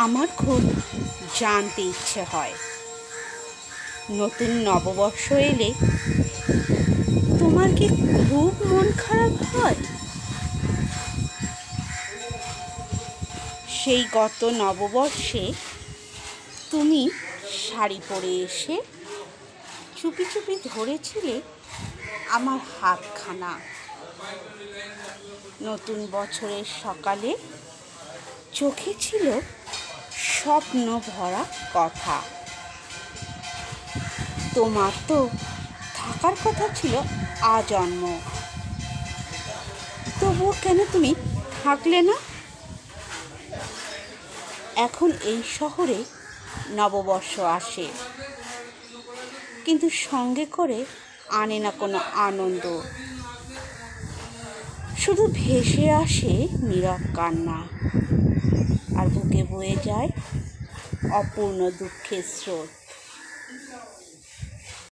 আমার খুব জানতে ইচ্ছে হয়, নতুন নববর্ষ এলে তোমার কি খুব মন খারাপ হয়? সেই গত নববর্ষে তুমি শাড়ি পরে এসে চুপি চুপি ধরেছিলে আমার হাতখানা। নতুন বছরের সকালে চোখে ছিল স্বপ্ন ভরা কথা। তোমার তো থাকার কথা ছিল আজন্ম, তবুও কেন তুমি থাকলে না? এখন এই শহরে নববর্ষ আসে, কিন্তু সঙ্গে করে আনে না কোনো আনন্দ, শুধু ভেসে আসে নীরব কান্না, আর বুকে বয়ে যায় অপূর্ণ দুঃখের স্রোত।